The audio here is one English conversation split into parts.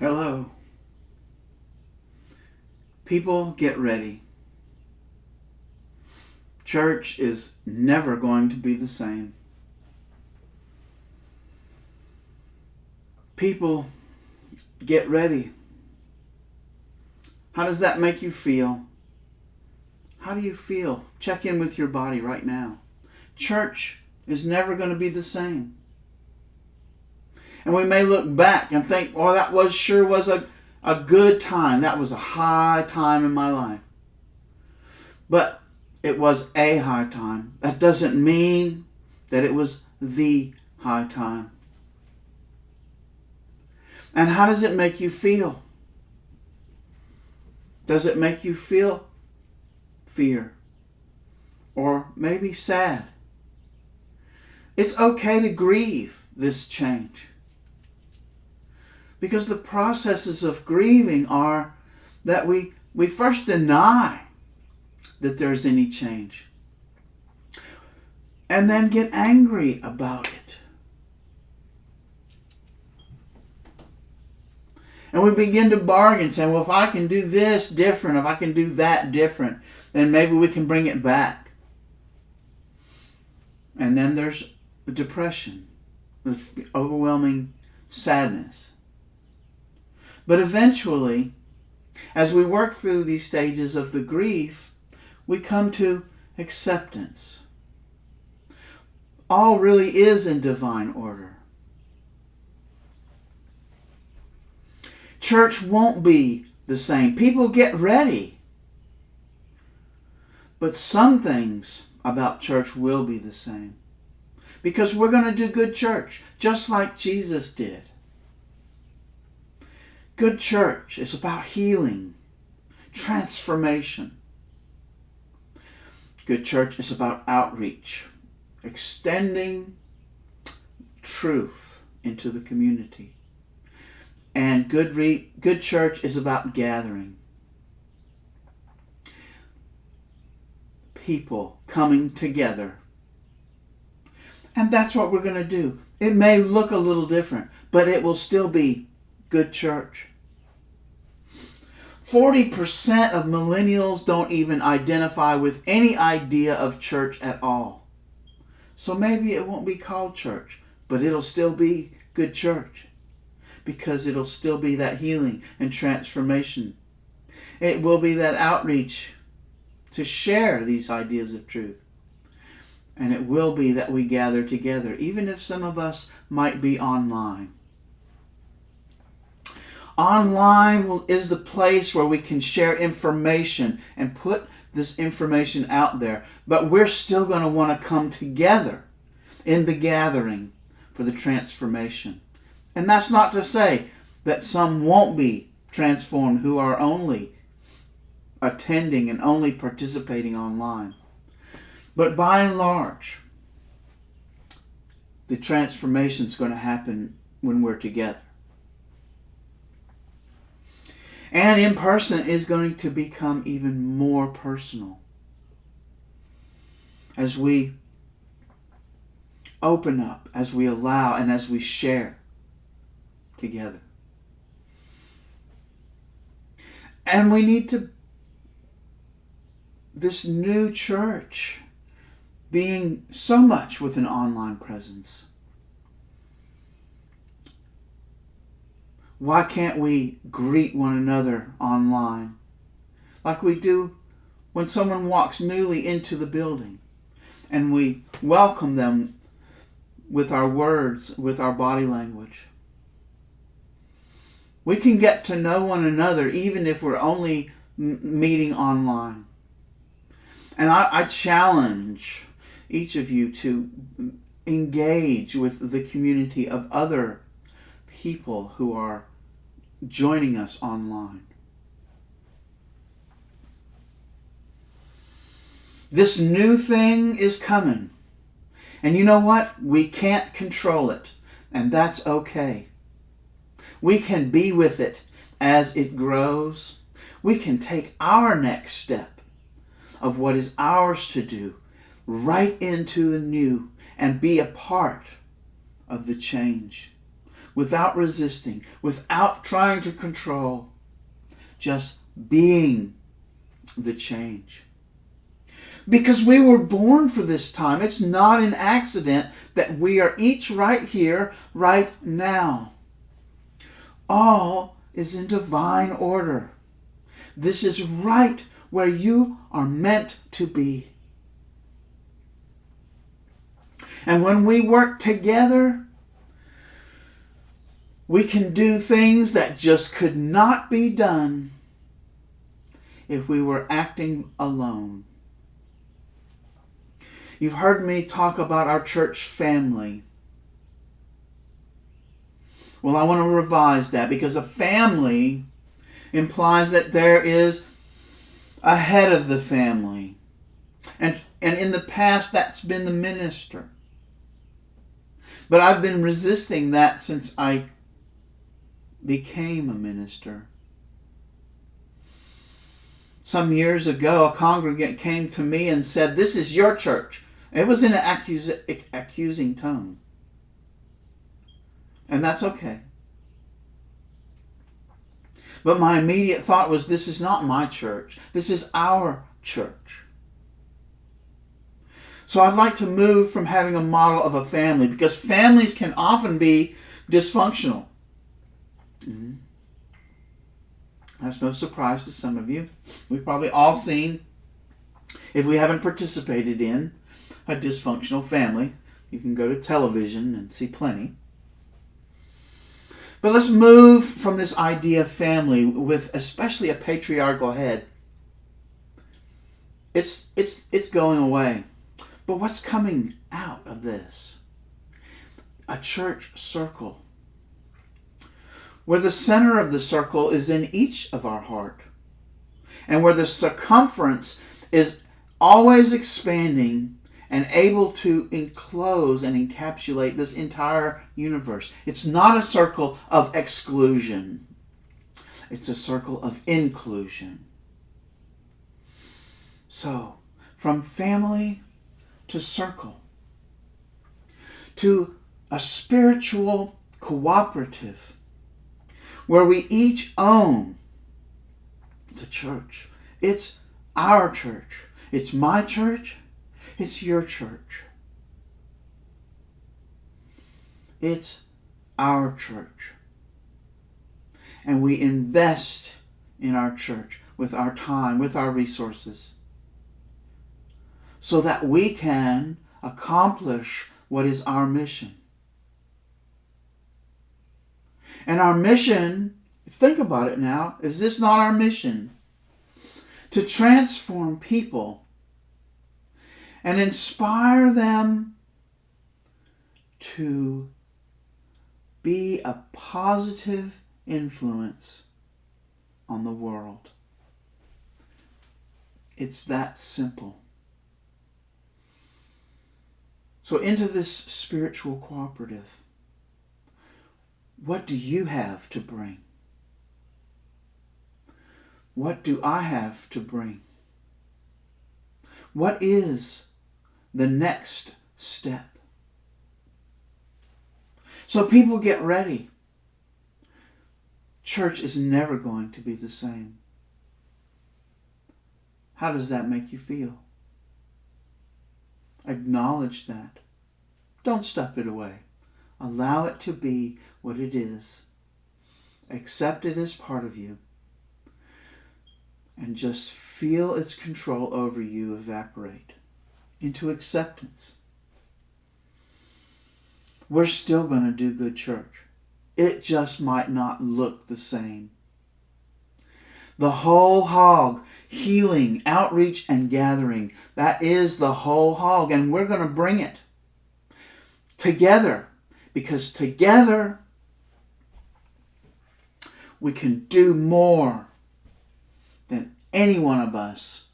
Hello. People, get ready. Church is never going to be the same. People, get ready. How does that make you feel? How do you feel? Check in with your body right now. Church is never going to be the same. And we may look back and think, oh, that sure was a good time. That was a high time in my life. But it was a high time. That doesn't mean that it was the high time. And how does it make you feel? Does it make you feel fear? Or maybe sad? It's okay to grieve this change. Because the processes of grieving are that we first deny that there's any change. And then get angry about it. And we begin to bargain, saying, well, if I can do this different, if I can do that different, then maybe we can bring it back. And then there's depression, with overwhelming sadness. But eventually, as we work through these stages of the grief, we come to acceptance. All really is in divine order. Church won't be the same. People, get ready. But some things about church will be the same. Because we're going to do good church, just like Jesus did. Good church is about healing, transformation. Good church is about outreach, extending truth into the community. And good church is about gathering. People coming together. And that's what we're going to do. It may look a little different, but it will still be good church. 40% of millennials don't even identify with any idea of church at all. So maybe it won't be called church, but it'll still be good church. Because it'll still be that healing and transformation. It will be that outreach to share these ideas of truth. And it will be that we gather together, even if some of us might be online. Online is the place where we can share information and put this information out there. But we're still going to want to come together in the gathering for the transformation. And that's not to say that some won't be transformed who are only attending and only participating online. But by and large, the transformation is going to happen when we're together. And in person is going to become even more personal as we open up, as we allow, and as we share together. And we need this new church being so much with an online presence. Why can't we greet one another online like we do when someone walks newly into the building and we welcome them with our words, with our body language? We can get to know one another even if we're only meeting online. And I challenge each of you to engage with the community of other people who are joining us online. This new thing is coming. And you know what? We can't control it. And that's okay. We can be with it as it grows. We can take our next step of what is ours to do right into the new and be a part of the change. without resisting, without trying to control, just being the change. Because we were born for this time. It's not an accident that we are each right here, right now. All is in divine order. This is right where you are meant to be. And when we work together, we can do things that just could not be done if we were acting alone. You've heard me talk about our church family. Well, I want to revise that, because a family implies that there is a head of the family. And in the past, that's been the minister. But I've been resisting that since I became a minister. Some years ago, a congregant came to me and said, "This is your church." It was in an accusing tone. And that's okay. But my immediate thought was, this is not my church. This is our church. So I'd like to move from having a model of a family, because families can often be dysfunctional. That's no surprise to some of you. We've probably all seen, if we haven't participated in, a dysfunctional family. You can go to television and see plenty. But let's move from this idea of family with especially a patriarchal head. It's going away. But what's coming out of this? A church circle, where the center of the circle is in each of our heart, and where the circumference is always expanding and able to enclose and encapsulate this entire universe. It's not a circle of exclusion. It's a circle of inclusion. So, from family to circle, to a spiritual cooperative, where we each own the church. It's our church. It's my church. It's your church. It's our church. And we invest in our church with our time, with our resources, so that we can accomplish what is our mission. And our mission, think about it now, is this not our mission? To transform people and inspire them to be a positive influence on the world. It's that simple. So into this spiritual cooperative, what do you have to bring? What do I have to bring? What is the next step? So people get ready. Church is never going to be the same. How does that make you feel? Acknowledge that. Don't stuff it away. Allow it to be what it is. Accept it as part of you. And just feel its control over you evaporate into acceptance. We're still going to do good church. It just might not look the same. The whole hog, healing, outreach, and gathering, that is the whole hog. And we're going to bring it together, because together we can do more than any one of us,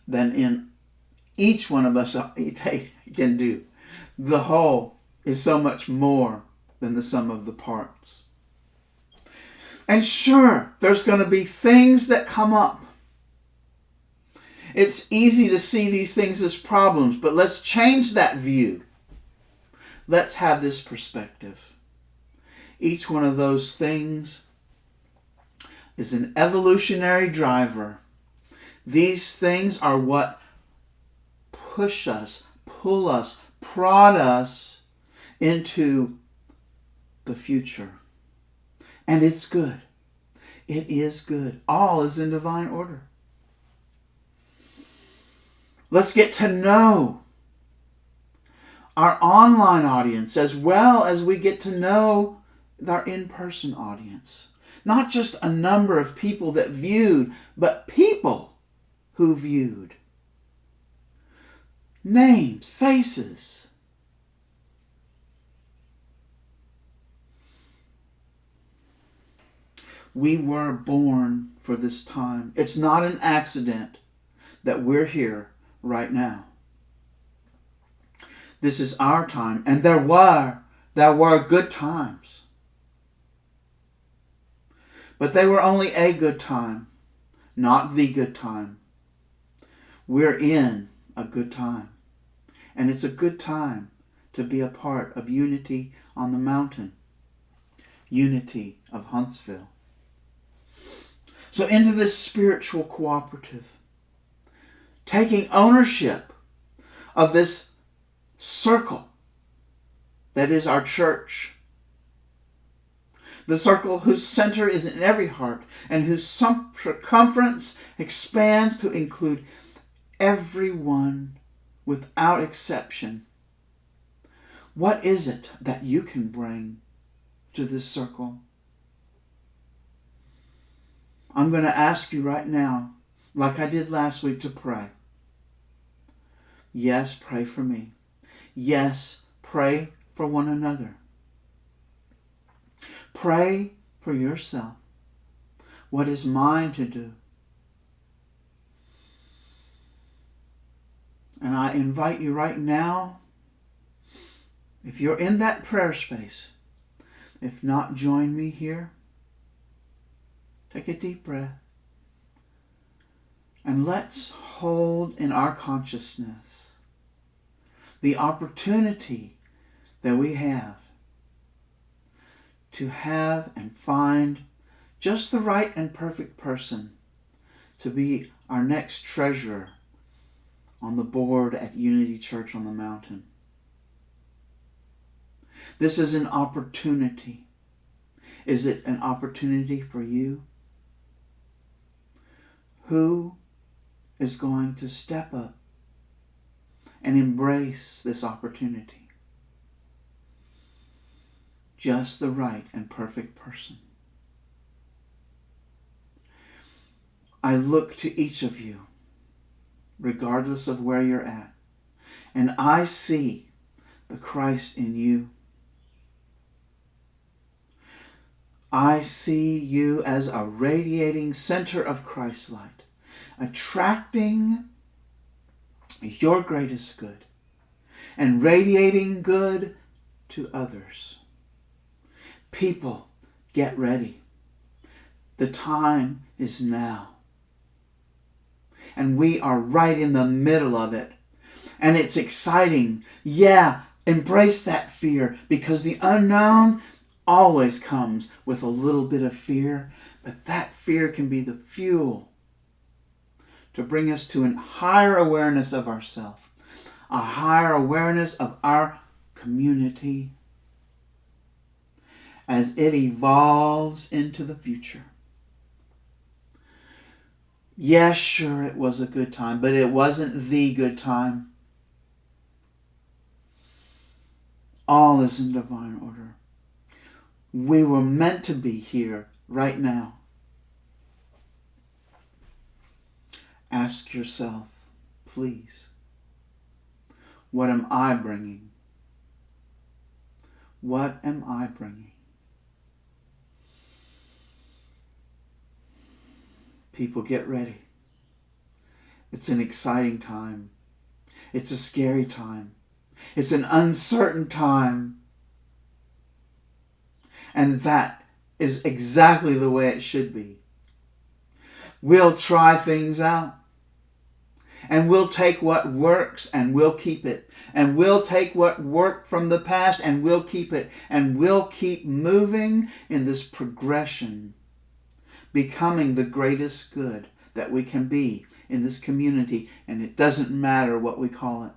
than in each one of us can do. The whole is so much more than the sum of the parts. And sure, there's going to be things that come up. It's easy to see these things as problems, but let's change that view. Let's have this perspective. Each one of those things is an evolutionary driver. These things are what push us, pull us, prod us into the future. And it's good. It is good. All is in divine order. Let's get to know our online audience as well as we get to know our in-person audience. Not just a number of people that viewed, but people who viewed. Names, faces. We were born for this time. It's not an accident that we're here right now. This is our time, and there were good times. But they were only a good time, not the good time. We're in a good time, and it's a good time to be a part of Unity on the Mountain, Unity of Huntsville. So into this spiritual cooperative, taking ownership of this circle that is our church. The circle whose center is in every heart and whose circumference expands to include everyone without exception. What is it that you can bring to this circle? I'm going to ask you right now, like I did last week, to pray. Yes, pray for me. Yes, pray for one another. Pray for yourself. What is mine to do? And I invite you right now, if you're in that prayer space, if not, join me here. Take a deep breath. And let's hold in our consciousness the opportunity that we have to have and find just the right and perfect person to be our next treasurer on the board at Unity Church on the Mountain. This is an opportunity. Is it an opportunity for you? Who is going to step up and embrace this opportunity? Just the right and perfect person. I look to each of you, regardless of where you're at, and I see the Christ in you. I see you as a radiating center of Christ's light, attracting your greatest good and radiating good to others. People, get ready. The time is now. And we are right in the middle of it. And it's exciting. Yeah, embrace that fear, because the unknown always comes with a little bit of fear, but that fear can be the fuel to bring us to a higher awareness of ourselves, a higher awareness of our community as it evolves into the future. Yes, sure, it was a good time, but it wasn't the good time. All is in divine order. We were meant to be here right now. Ask yourself, please, what am I bringing? What am I bringing? People, get ready. It's an exciting time. It's a scary time. It's an uncertain time. And that is exactly the way it should be. We'll try things out. And we'll take what works and we'll keep it. And we'll take what worked from the past and we'll keep it. And we'll keep moving in this progression, becoming the greatest good that we can be in this community. And it doesn't matter what we call it.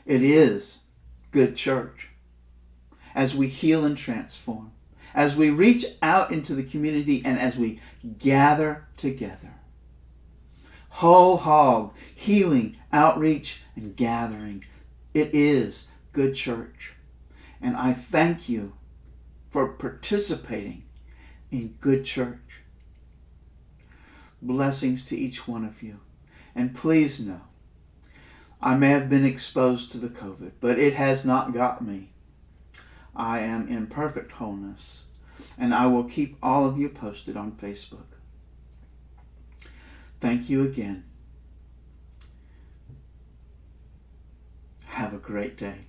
It is good church. As we heal and transform, as we reach out into the community, and as we gather together. Whole hog, healing, outreach, and gathering. It is good church. And I thank you for participating in good church. Blessings to each one of you. And please know, I may have been exposed to the COVID, but it has not got me. I am in perfect wholeness, and I will keep all of you posted on Facebook. Thank you again. Have a great day.